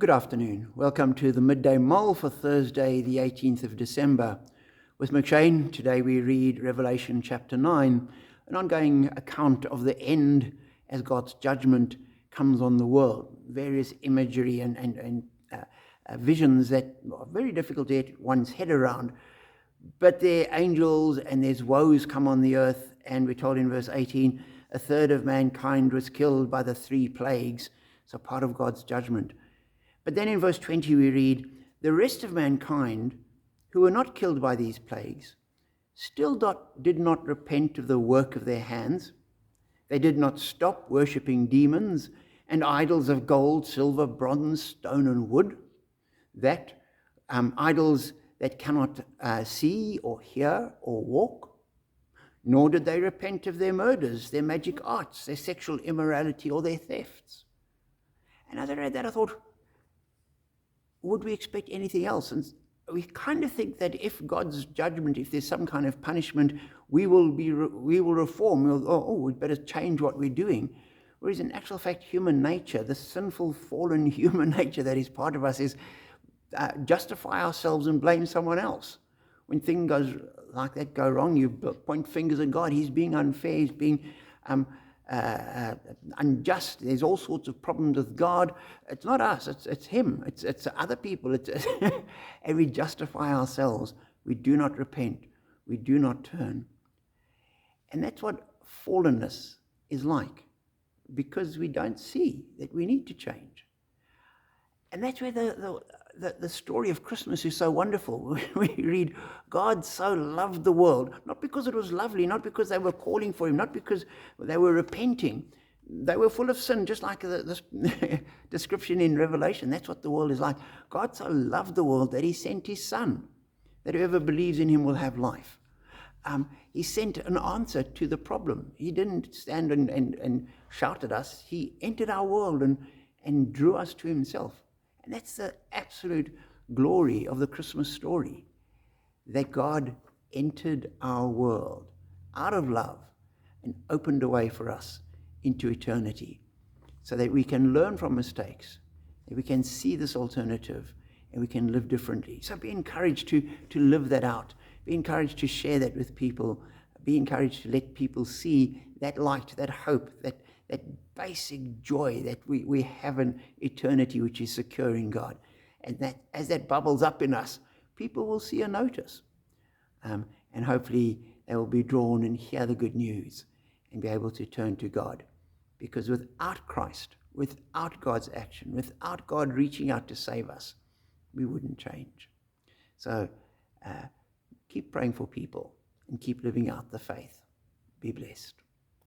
Good afternoon. Welcome to the Midday Mull for Thursday, the 18th of December. With McShane, today we read Revelation chapter 9, an ongoing account of the end as God's judgment comes on the world. Various imagery and visions that are very difficult to get one's head around. But there are angels and there's woes come on the earth, and we're told in verse 18, a third of mankind was killed by the 3 plagues, so part of God's judgment. But then in verse 20 we read, the rest of mankind who were not killed by these plagues still did not repent of the work of their hands. They did not stop worshipping demons and idols of gold, silver, bronze, stone, and wood. Idols that cannot see or hear or walk. Nor did they repent of their murders, their magic arts, their sexual immorality, or their thefts. And as I read that, I thought, would we expect anything else? And we kind of think that if God's judgment, if there's some kind of punishment, we will reform. We'd better change what we're doing. Whereas in actual fact, human nature, the sinful, fallen human nature that is part of us is justify ourselves and blame someone else. When things like that go wrong, you point fingers at God. He's being unfair. He's being unjust. There's all sorts of problems with God. It's not us. It's Him. It's other people. And we justify ourselves. We do not repent. We do not turn. And that's what fallenness is like, because we don't see that we need to change. And that's where the story of Christmas is so wonderful. We read, God so loved the world, not because it was lovely, not because they were calling for Him, not because they were repenting. They were full of sin, just like this description in Revelation. That's what the world is like. God so loved the world that He sent His Son, that whoever believes in Him will have life. He sent an answer to the problem. He didn't stand and shout at us. He entered our world and drew us to Himself. And that's the absolute glory of the Christmas story, that God entered our world out of love and opened a way for us into eternity, so that we can learn from mistakes, that we can see this alternative, and we can live differently. So be encouraged to live that out. Be encouraged to share that with people. Be encouraged to let people see that light, that hope, that basic joy that we have an eternity which is secure in God. And that as that bubbles up in us, people will see and notice. And hopefully they will be drawn and hear the good news and be able to turn to God. Because without Christ, without God's action, without God reaching out to save us, we wouldn't change. So keep praying for people and keep living out the faith. Be blessed.